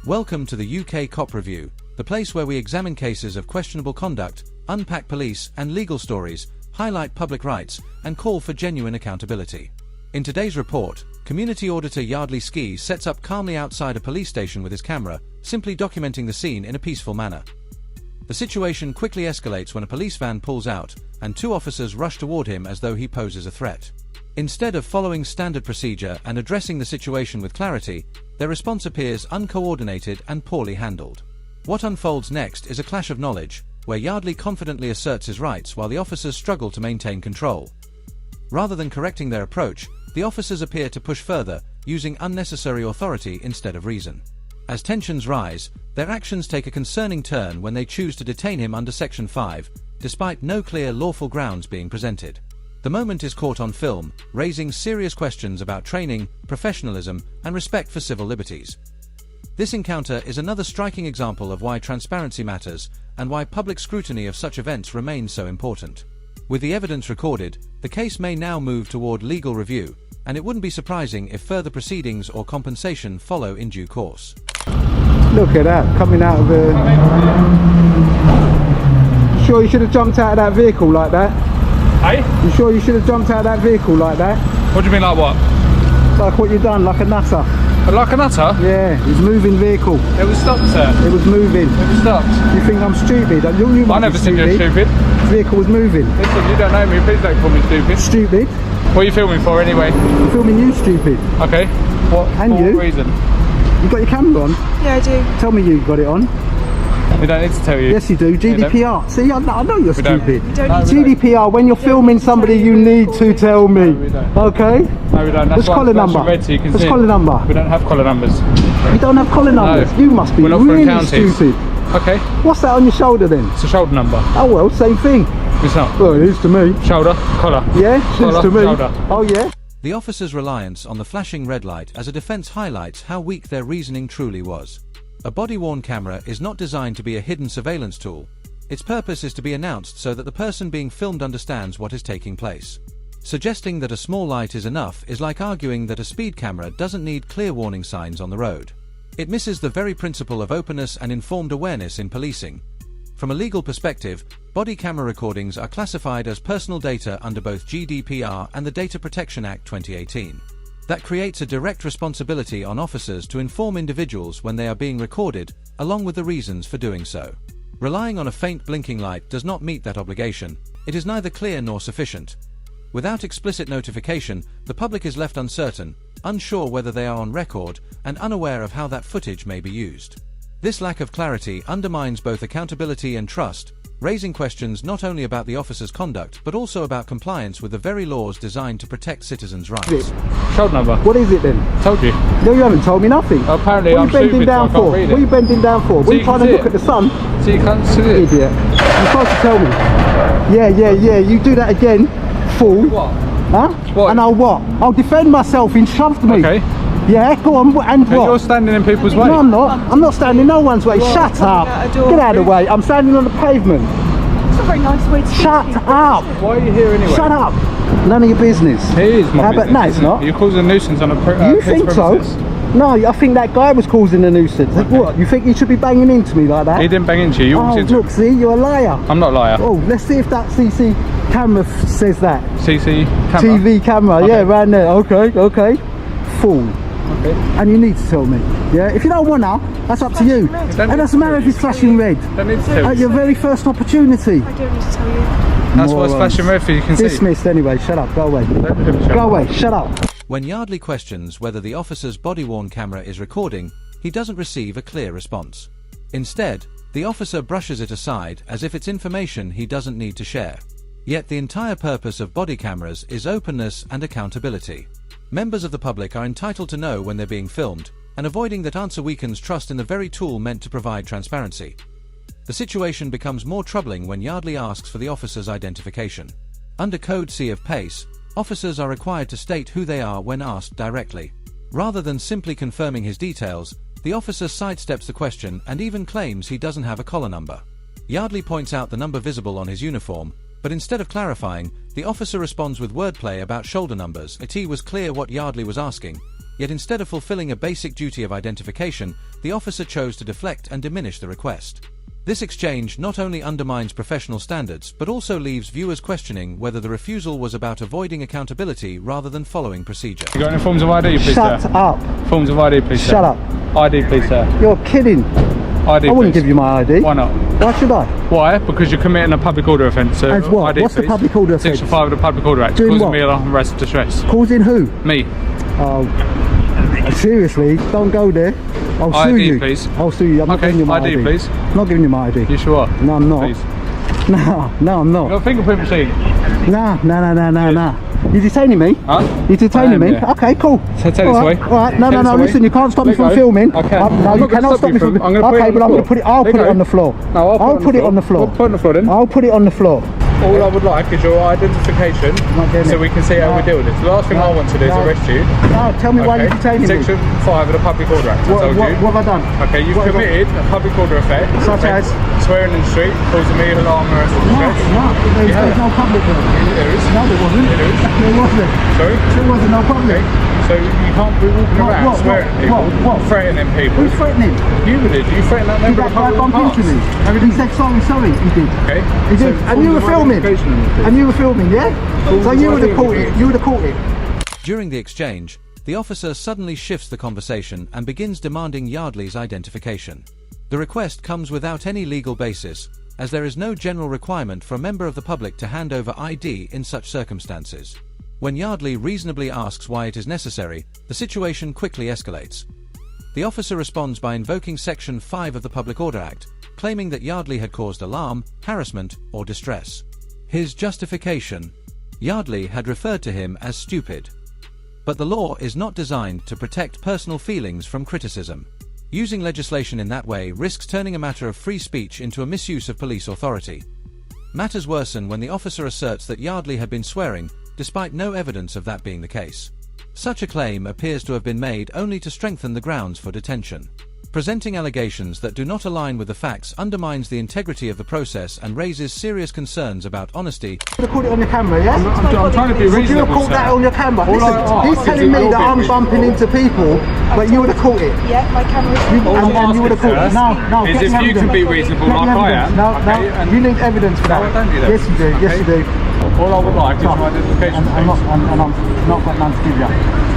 Welcome to the UK Cop Review, the place where we examine cases of questionable conduct, unpack police and legal stories, highlight public rights, and call for genuine accountability. In today's report, Community Auditor Yardley Ski sets up calmly outside a police station with his camera, simply documenting the scene in a peaceful manner. The situation quickly escalates when a police van pulls out, and two officers rush toward him as though he poses a threat. Instead of following standard procedure and addressing the situation with clarity, their response appears uncoordinated and poorly handled. What unfolds next is a clash of knowledge, where Yardley confidently asserts his rights while the officers struggle to maintain control. Rather than correcting their approach, the officers appear to push further, using unnecessary authority instead of reason. As tensions rise, their actions take a concerning turn when they choose to detain him under Section 5, despite no clear lawful grounds being presented. The moment is caught on film, raising serious questions about training, professionalism, and respect for civil liberties. This encounter is another striking example of why transparency matters and why public scrutiny of such events remains so important. With the evidence recorded, the case may now move toward legal review, and it wouldn't be surprising if further proceedings or compensation follow in due course. Look at that, coming out of the... Sure you should have jumped out of that vehicle like that? Hey? You sure you should have jumped out of that vehicle like that? What do you mean, like what? Like what you done, like a nutter. Like a nutter? Yeah, it's a moving vehicle. It was stopped, sir. It was moving. It was stopped. You think I'm stupid? You I never said you're stupid. The vehicle was moving. Listen, you don't know me, please don't call me stupid. Stupid? What are you filming for anyway? I'm filming you, stupid. Okay. What, and for you? What reason? You got your camera on? Yeah, I do. Tell me you got it on. We don't need to tell you. Yes you do, GDPR. See, I know you're stupid. GDPR, when you're filming somebody you need to tell me. No, we don't. Okay? No, we don't. That's what's collar number? Red so you can what's see collar number? We don't have collar numbers. You don't have collar numbers? No. You must be really stupid. Okay. What's that on your shoulder then? It's a shoulder number. Oh well, same thing. It's not. Well, it is to me. Shoulder, collar. Yeah, it is to me. Shoulder. Oh yeah? The officer's reliance on the flashing red light as a defense highlights how weak their reasoning truly was. A body-worn camera is not designed to be a hidden surveillance tool. Its purpose is to be announced so that the person being filmed understands what is taking place. Suggesting that a small light is enough is like arguing that a speed camera doesn't need clear warning signs on the road. It misses the very principle of openness and informed awareness in policing. From a legal perspective, body camera recordings are classified as personal data under both GDPR and the Data Protection Act 2018. That creates a direct responsibility on officers to inform individuals when they are being recorded, along with the reasons for doing so. Relying on a faint blinking light does not meet that obligation. It is neither clear nor sufficient. Without explicit notification, the public is left uncertain, unsure whether they are on record, and unaware of how that footage may be used. This lack of clarity undermines both accountability and trust, raising questions not only about the officer's conduct but also about compliance with the very laws designed to protect citizens' rights. Shoulder number. What is it then? Told you. No, you haven't told me nothing. Well, apparently what I'm are you bending stupid, down so I can't for? read it. What are you bending down for? What are you trying to look at the sun? So you can't see it? Idiot. You're supposed to tell me. Yeah. You do that again, fool. What? Huh? What? And I'll what? I'll defend myself. He shoved me. Okay. Yeah, go on, and Okay, what? you're standing in people's way. No, I'm not. I'm not standing no one's way. Well, Shut up. door. Get out of the way. I'm standing on the pavement. It's a very nice way to Shut speak to people, up. isn't it? Why are you here anyway? Shut up. None of your business. It is my How business. about, no, it's isn't it? not. You're causing a nuisance on a You think so? premises. No, I think that guy was causing a nuisance. Okay. What? You think he should be banging into me like that? He didn't bang into you. You walked into look, him. see, you're a liar. I'm not a liar. Oh, let's see if that CC camera says that. CC camera. TV camera, Okay. yeah, right there. Okay. Fool. Okay. And you need to tell me. Yeah, if you don't want to, that's up to you. Flashing red. It doesn't matter if it's flashing red. Don't need to tell At you. your very first opportunity. I don't need to tell you. That's why it's Morons. flashing red for you can see. Dismissed anyway. Shut up. Go away. Go away. Shut up. When Yardley questions whether the officer's body-worn camera is recording, he doesn't receive a clear response. Instead, the officer brushes it aside as if it's information he doesn't need to share. Yet the entire purpose of body cameras is openness and accountability. Members of the public are entitled to know when they're being filmed, and avoiding that answer weakens trust in the very tool meant to provide transparency. The situation becomes more troubling when Yardley asks for the officer's identification. Under Code C of PACE, officers are required to state who they are when asked directly. Rather than simply confirming his details, the officer sidesteps the question and even claims he doesn't have a collar number. Yardley points out the number visible on his uniform, but instead of clarifying, the officer responds with wordplay about shoulder numbers. It was clear what Yardley was asking. Yet instead of fulfilling a basic duty of identification, the officer chose to deflect and diminish the request. This exchange not only undermines professional standards but also leaves viewers questioning whether the refusal was about avoiding accountability rather than following procedure. You got any forms of ID, please, Shut sir? up. Forms of ID, please, sir. Shut up. ID, please, sir. You're kidding. ID, I wouldn't please. give you my ID. Why not? Why should I? Why? Because you're committing a public order offence. So As what? ID, What's the please. public order offence? Section 5 of the Public Order Act. Doing Causing what? me alarm, arrest, distress. Causing who? Me. Oh, seriously? Don't go there. I'll sue ID, you. please. I'll sue you. I'm not Okay, giving you my ID, ID. please. I'm not giving you my ID. You sure? No, I'm not. Please. No, I'm not. You got a fingerprint machine? Nah. You detaining me? Huh? You detaining I am, me? yeah. Okay, cool. So take this All away. right, all right. No, Take this away. listen, you can't stop me Let from go. filming. Okay. No, I'm you not gonna cannot stop me from... I'm gonna put it Okay, on but the I'm going to floor. put it... I'll Let put it go. on the floor. No, I'll put it on the floor. Put it on the floor then. I'll put it on the floor. All I would like is your identification Not getting so it. we can see how we deal with this. The last thing I want to do is No. arrest you. No, tell me why you're detaining me. Section 5 of the Public Order Act, I told you. What have I done? Okay, you've What have I- committed a public order offence. Such as? Swearing in the street, causing me alarm, arrest, or No, distress. there's no public there. There is. No, there wasn't. There is. There wasn't. Sorry? There wasn't no public. So you can't be walking around What? swearing at people, What? threatening people. Who's threatening? You did. You threatened that Did member that of the guy public bump into me? He said sorry, he did. Okay. He did. So And you were forms of filming. identification on this. And you were filming, yeah? So you would have caught it. You would have caught it. During the exchange, the officer suddenly shifts the conversation and begins demanding Yardley's identification. The request comes without any legal basis, as there is no general requirement for a member of the public to hand over ID in such circumstances. When Yardley reasonably asks why it is necessary, the situation quickly escalates. The officer responds by invoking Section 5 of the Public Order Act, claiming that Yardley had caused alarm, harassment, or distress. His justification: Yardley had referred to him as stupid. But the law is not designed to protect personal feelings from criticism. Using legislation in that way risks turning a matter of free speech into a misuse of police authority. Matters worsen when the officer asserts that Yardley had been swearing, despite no evidence of that being the case. Such a claim appears to have been made only to strengthen the grounds for detention. Presenting allegations that do not align with the facts undermines the integrity of the process and raises serious concerns about honesty. You would have caught it on your camera, yeah? I'm trying to be Would you have reasonable, caught that sir. on your camera? All I Listen, ask he's is telling that me you're that I'm being bumping into people, but you would have caught it. Yeah, my camera's And you would have caught it. No, Is get if the you can evidence. be reasonable Get the like I evidence. am. No, okay, and you need evidence for that. No, I don't need Yes, you do. Yes, Okay. you do. all I would like is your identification. And I'm not got none to give you.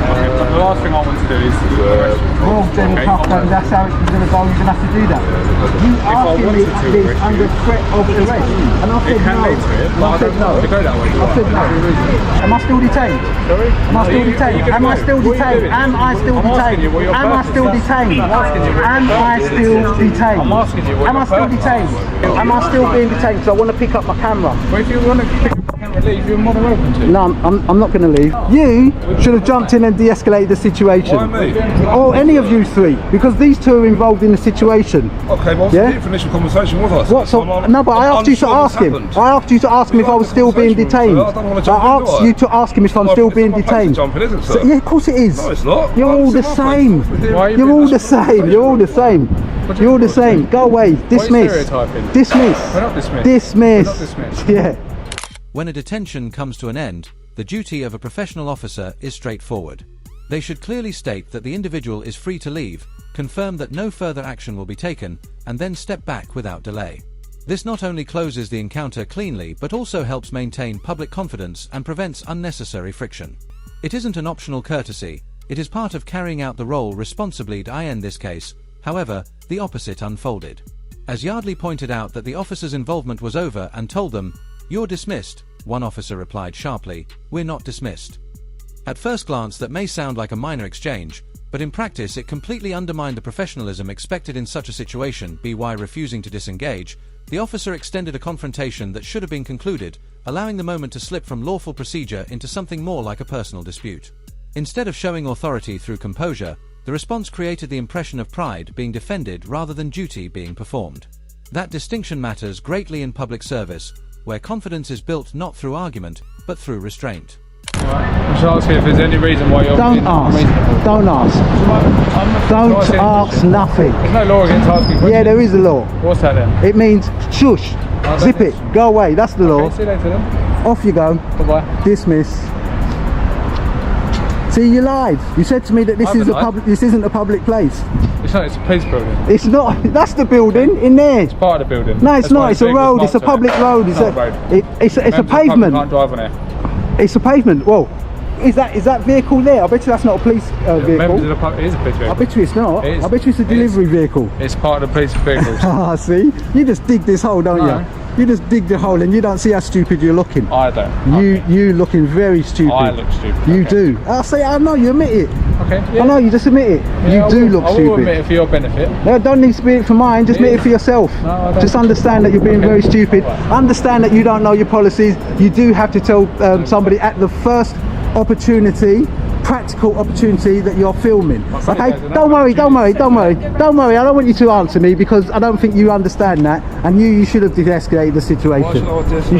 Okay, but the last thing I want to do is arrest you. Well, then Okay. tough, then that's how it's going to go. You're going to have to do that. You I asking me wanted to this arrest under you, threat of arrest, and I It said can no. lead to it, And but I I said don't no. want to go that way. I said no. Am I still detained? Sorry? Am I still detained? Am I still detained? Am I still I'm asking you what detained? your Am I purpose still is. detained? I'm asking you what your Am I purpose is. still detained? I'm asking you what Am I your still purpose detained? is. Am I still being detained? Because I want to pick up my camera. Well, if you want to pick up the camera and leave, you're more than welcome to. No, I'm not going to leave. You should have jumped in and de-escalated the situation. Why me? Or any of you three, because these two are involved in the situation. Okay, well, Yeah? yeah? For initial conversation, was I? What? So, no, but I asked you to ask him. I asked you to ask him if I was still being detained. I don't wanna jump I in, do asked I? you to ask him if I'm Well, still it's being not my place detained. to jump in, is it, So, sir? yeah, of course it is. No, it's not. You're Well, all it's the in my same. place. Why are you You're being all the disrespectful? same. You're all the same. You're all the same. Go away. Dismiss. stereotyping? Dismiss. We're not dismissed. Dismiss. We're not dismissed. Yeah. When a detention comes to an end, the duty of a professional officer is straightforward. They should clearly state that the individual is free to leave, confirm that no further action will be taken, and then step back without delay. This not only closes the encounter cleanly but also helps maintain public confidence and prevents unnecessary friction. It isn't an optional courtesy, it is part of carrying out the role responsibly. In this case, however, the opposite unfolded. As Yardley pointed out that the officer's involvement was over and told them, "You're dismissed," one officer replied sharply, "We're not dismissed." At first glance that may sound like a minor exchange, but in practice it completely undermined the professionalism expected in such a situation. By refusing to disengage, the officer extended a confrontation that should have been concluded, allowing the moment to slip from lawful procedure into something more like a personal dispute. Instead of showing authority through composure, the response created the impression of pride being defended rather than duty being performed. That distinction matters greatly in public service, where confidence is built not through argument, but through restraint. I should ask you if there's any reason why you're Don't being ask. unreasonable. Don't ask. Don't ask nothing. There's no law against asking questions. Yeah, there is a law. What's that then? It means shush. Zip it. Go away. That's the law. Okay, see you later then. Off you go. Bye-bye. Dismiss. See, you lied. You said to me that this isn't a public place. It's not, it's a police building. It's not. That's the building in there. It's part of the building. No, it's not. It's a road. It's a public road. It's a pavement. Can't drive on it. It's a pavement. Well, is that vehicle there? I bet you that's not a police vehicle. It is a police vehicle. I bet you it's not. I bet you it's a delivery vehicle. It's part of the police vehicles. Ah, see? You just dig this hole, don't you? You just dig the hole and you don't see how stupid you're looking. I don't. You looking very stupid. I look stupid. You do. I know, you admit it. Okay. Yeah. I know, you just admit it. Yeah, you do look stupid. I will admit it for your benefit. No, don't need to admit it for mine, just admit it for yourself. No, I don't. Just understand that you're being very stupid. Understand that you don't know your policies. You do have to tell somebody at the first opportunity, practical opportunity, that you're filming. Okay? Don't worry. I don't want you to answer me because I don't think you understand that, and you should have de-escalated the situation. You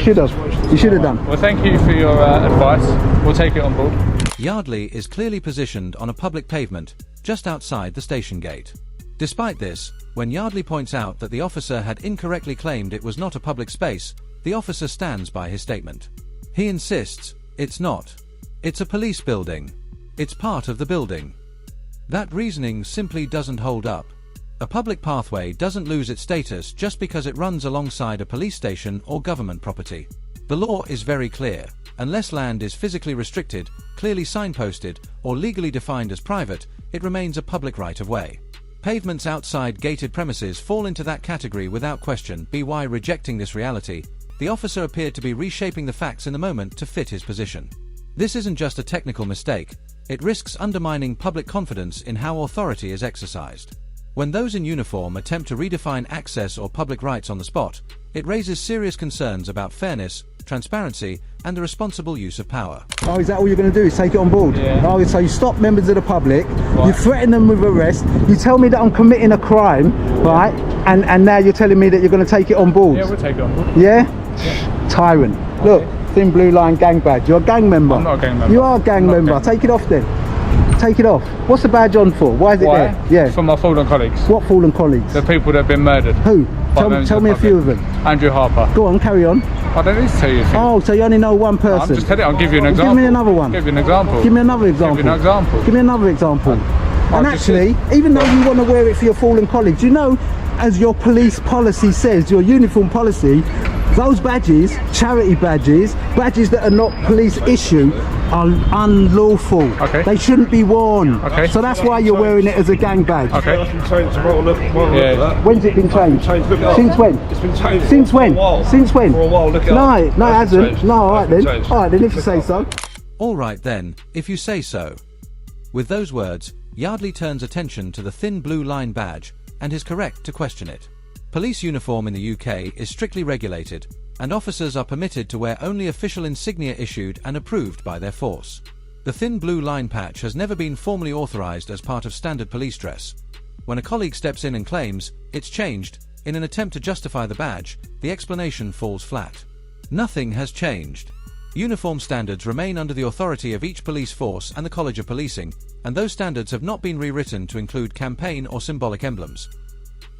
should have done. Well, thank you for your advice. We'll take it on board. Yardley is clearly positioned on a public pavement just outside the station gate. Despite this, when Yardley points out that the officer had incorrectly claimed it was not a public space, the officer stands by his statement. He insists, it's not. It's a police building. It's part of the building. That reasoning simply doesn't hold up. A public pathway doesn't lose its status just because it runs alongside a police station or government property. The law is very clear. Unless land is physically restricted, clearly signposted, or legally defined as private, it remains a public right-of-way. Pavements outside gated premises fall into that category without question. By rejecting this reality, the officer appeared to be reshaping the facts in the moment to fit his position. This isn't just a technical mistake, it risks undermining public confidence in how authority is exercised. When those in uniform attempt to redefine access or public rights on the spot, it raises serious concerns about fairness, transparency, and the responsible use of power. Oh, is that all you're going to do, is take it on board? Yeah. Oh, so you stop members of the public, right. You threaten them with arrest, you tell me that I'm committing a crime, right? And now you're telling me that you're going to take it on board? Yeah, we'll take it on board. Yeah? Tyrant. Look, thin blue line gang badge. You're a gang member. I'm not a gang member. You are a gang member. Take it off then. Take it off. What's the badge on for? Why is it there? Yeah. For my fallen colleagues. What fallen colleagues? The people that have been murdered. Who? Tell me a few of them. Andrew Harper. Go on, carry on. I don't need to tell you. Oh, so you only know one person? I'm just telling you, I'll give you an example. Give me another one. Give you an example. Give me another example. Give you an example. Give me another example. And actually, even though you want to wear it for your fallen colleagues, you know, as your police policy says, your uniform policy, those badges, charity badges, badges that are not police issue, are unlawful. Okay. They shouldn't be worn. Okay. So that's why you're wearing it as a gang badge. Okay. Yeah. When's it been changed? Since when? It's been changed. Since when? Since when? For a while, look it No, up. no, it hasn't. No, alright then. Changed. Alright then, if you say so. Alright then, if you say so. With those words, Yardley turns attention to the thin blue line badge and is correct to question it. Police uniform in the UK is strictly regulated, and officers are permitted to wear only official insignia issued and approved by their force. The thin blue line patch has never been formally authorised as part of standard police dress. When a colleague steps in and claims it's changed, in an attempt to justify the badge, the explanation falls flat. Nothing has changed. Uniform standards remain under the authority of each police force and the College of Policing, and those standards have not been rewritten to include campaign or symbolic emblems.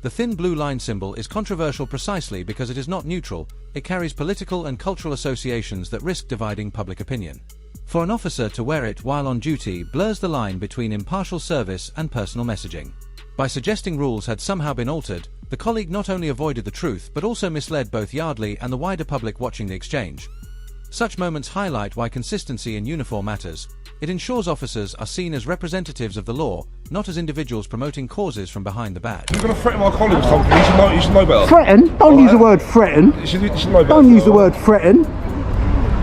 The thin blue line symbol is controversial precisely because it is not neutral, it carries political and cultural associations that risk dividing public opinion. For an officer to wear it while on duty blurs the line between impartial service and personal messaging. By suggesting rules had somehow been altered, the colleague not only avoided the truth but also misled both Yardley and the wider public watching the exchange. Such moments highlight why consistency in uniform matters. It ensures officers are seen as representatives of the law, not as individuals promoting causes from behind the badge. You're going to threaten my colleague with something, you should know better. Threaten? Don't use the word threaten. You should know better. Don't use the word threaten.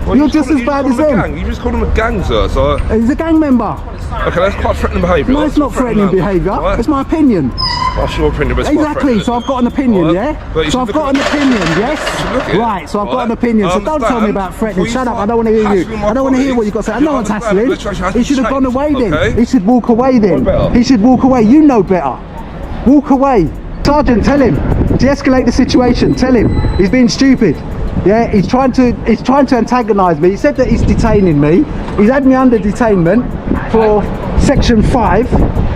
Well, You're just as bad as them. You just called him a gang, sir, so... He's a gang member. Okay, that's quite threatening behaviour. No, it's not threatening behaviour. Right? It's my opinion. That's your opinion, but it's quite Exactly, threatening. so I've got an opinion, Right. yeah? But you So should I've got an look at opinion, You should look yes? at it. Right, so I've got an Right. opinion, so I don't tell me understand. about threatening. Before Shut you up, I start don't want to hear you. hassling my I don't want to hear colleagues, what you've got to say. you No one's understand the hassling. legislation has He to should have gone change, away then. okay? He should walk away then. Know better. He should walk away. You know better. Walk away. Sergeant, tell him. De-escalate the situation. Tell him. He's being stupid. Yeah, he's trying to antagonise me. He said that he's detaining me. He's had me under detainment for section 5.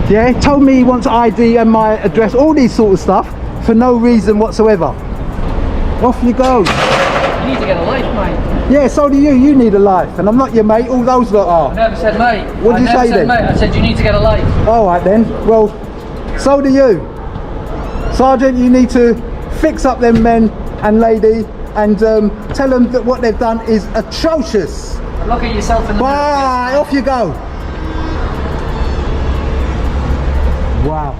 Yeah, told me he wants ID and my address, all these sort of stuff for no reason whatsoever. Off you go. You need to get a life, mate. Yeah, so do you. You need a life, and I'm not your mate. All those lot I are. never said mate. What did you say then? Mate. I said you need to get a life. All right then. Well, so do you, Sergeant. You need to fix up them men and lady, and tell them that what they've done is atrocious. Look at yourself in the mirror. Bye. Off you go. Wow.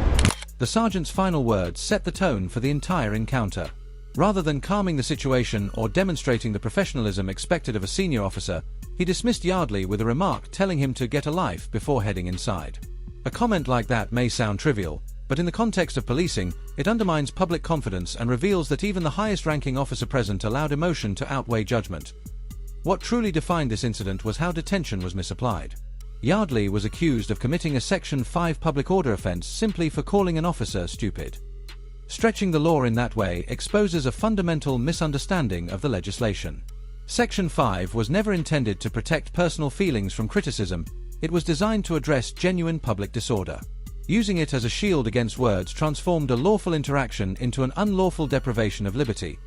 The sergeant's final words set the tone for the entire encounter. Rather than calming the situation or demonstrating the professionalism expected of a senior officer, he dismissed Yardley with a remark telling him to get a life before heading inside. A comment like that may sound trivial, but in the context of policing, it undermines public confidence and reveals that even the highest-ranking officer present allowed emotion to outweigh judgment. What truly defined this incident was how detention was misapplied. Yardley was accused of committing a Section 5 public order offence simply for calling an officer stupid. Stretching the law in that way exposes a fundamental misunderstanding of the legislation. Section 5 was never intended to protect personal feelings from criticism. It was designed to address genuine public disorder. Using it as a shield against words transformed a lawful interaction into an unlawful deprivation of liberty.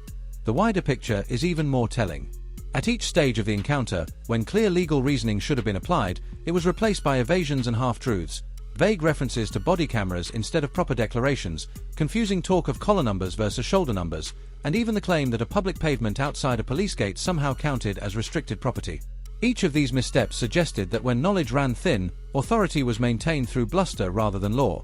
The wider picture is even more telling. At each stage of the encounter, when clear legal reasoning should have been applied, it was replaced by evasions and half-truths, vague references to body cameras instead of proper declarations, confusing talk of collar numbers versus shoulder numbers, and even the claim that a public pavement outside a police gate somehow counted as restricted property. Each of these missteps suggested that when knowledge ran thin, authority was maintained through bluster rather than law.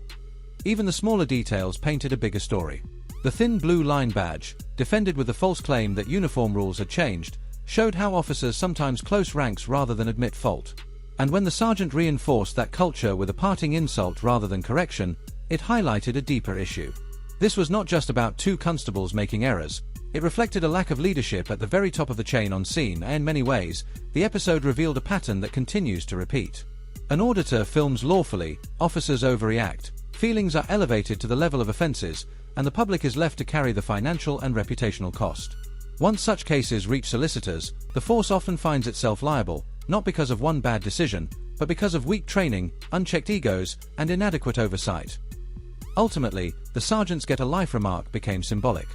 Even the smaller details painted a bigger story. The thin blue line badge, defended with the false claim that uniform rules had changed, showed how officers sometimes close ranks rather than admit fault. And when the sergeant reinforced that culture with a parting insult rather than correction, it highlighted a deeper issue. This was not just about two constables making errors. It reflected a lack of leadership at the very top of the chain on scene, and in many ways, the episode revealed a pattern that continues to repeat. An auditor films lawfully, officers overreact, feelings are elevated to the level of offences, and the public is left to carry the financial and reputational cost. Once such cases reach solicitors, the force often finds itself liable, not because of one bad decision, but because of weak training, unchecked egos, and inadequate oversight. Ultimately, the sergeant's get a life remark became symbolic.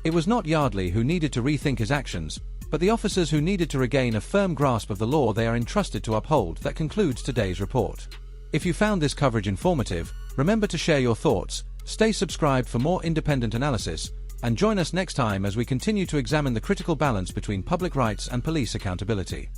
It was not Yardley who needed to rethink his actions, but the officers who needed to regain a firm grasp of the law they are entrusted to uphold. That concludes today's report. If you found this coverage informative, remember to share your thoughts, stay subscribed for more independent analysis, and join us next time as we continue to examine the critical balance between public rights and police accountability.